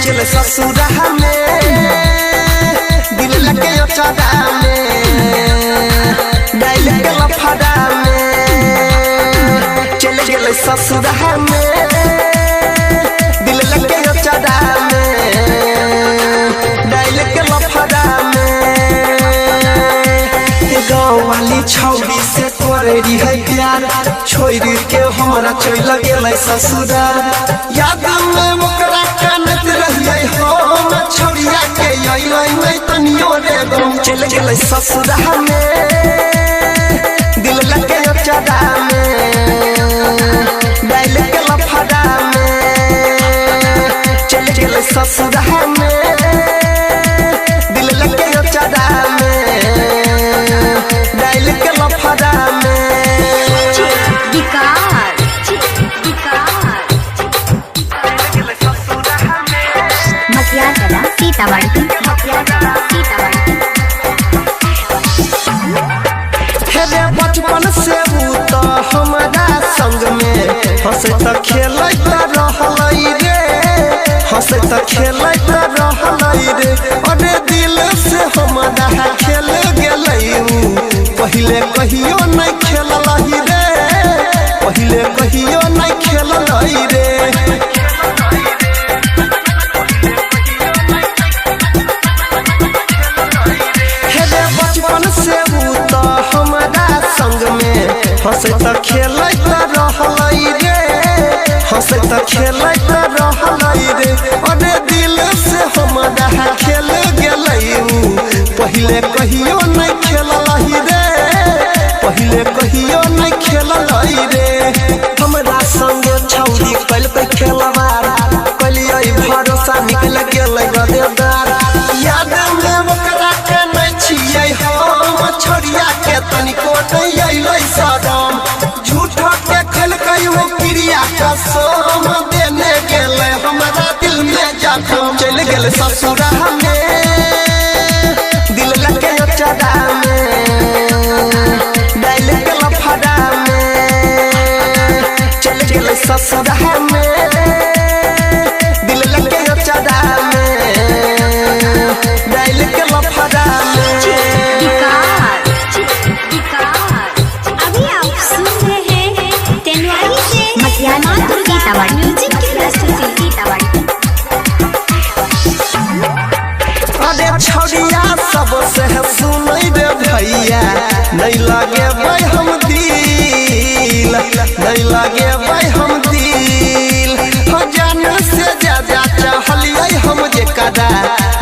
चले ससुरा में दिल लगे चढ़ा में डाल के लफड़ा में चले गए ससुरा में दिल लगे चढ़ा में डाल के लफड़ा में गाँव वाली छौरी से करेरी है प्यार छोड़ के हमारा चल गए ससुरा याद में ओकरा कानत रहिए हम छौरिया के नहीं तनियो रे गम चल गए ससुरा में दिल लगे चढ़ा में डाल के लफड़ा में चल गए ससुरा में दिल लगे चढ़ा में डाल के लफड़ा में बचपन से तो हमारा संग में हंसे तो खेलत रहलई रे हंसे तो खेलत रहलई रे अरे दिल से हमारा खेल गेलई पहले कहियो नहीं खेललई रे पहले कहियो नहीं खेललई रे हंसे तो खेलत रहलई रे हंसे तो खेलत रहलई रे अरे दिल से हमारा खेल गेलई पहले कहियो नहीं खेललई रे पहले कहियो नहीं खेललई रे हमरा संग छौरी कल पे खेलवार कलियै भरोसा निकल गेलै गदेदार याद में ओकरा के नहीं छियै हम छोरिया के तनिको नहीं अइलै सदम झूठो के खलकै वो क्रिया कसम देने गेले हमारा दिल में जखम चल गेले ससुरा में दिल लगे चढ़ा में डाल के लफड़ा में चल गेले ससुरा में दिल लगे चढ़ा में डाल के लफड़ा में अरे छौरिया सबसे सुनई रे भैया नहीं लगे भाई हम दिल नहीं लगे भाई हम दिल जान से ज्यादा चाहलिए हम जे कदा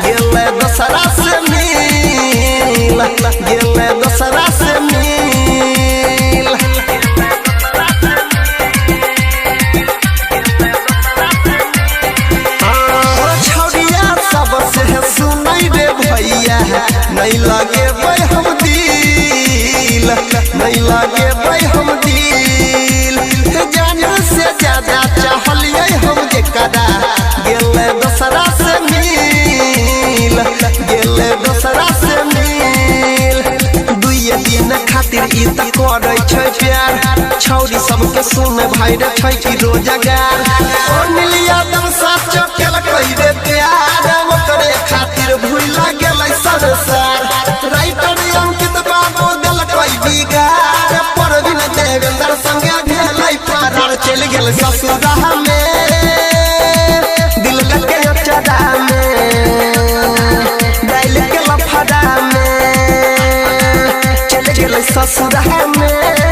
गेले दसरा से मिल गेले दसरा से मिल नहीं लगे भाई हम दिल नहीं लगे भाई हम दिल जान से ज्यादा चाहलिए हम जे कदा गेले दसरा से मिल गेले दसरा से मिल दुइये दिन खातिर ई त करै छै प्यार छौरी सबके सुन भाई रे छै कि रोजगार ओ नीलिया दम साथ चकेल कहि रे प्यार ओकरे खातिर भूल गेलै संसार राइटर अंकित बाबू दिल कोई बिगाड़ परवीन देवेंद्र संगे भेलै फरार चल गेल ससुरा में दिल लगे चढ़ा में डाल के लफड़ा में चल गेल ससुरा में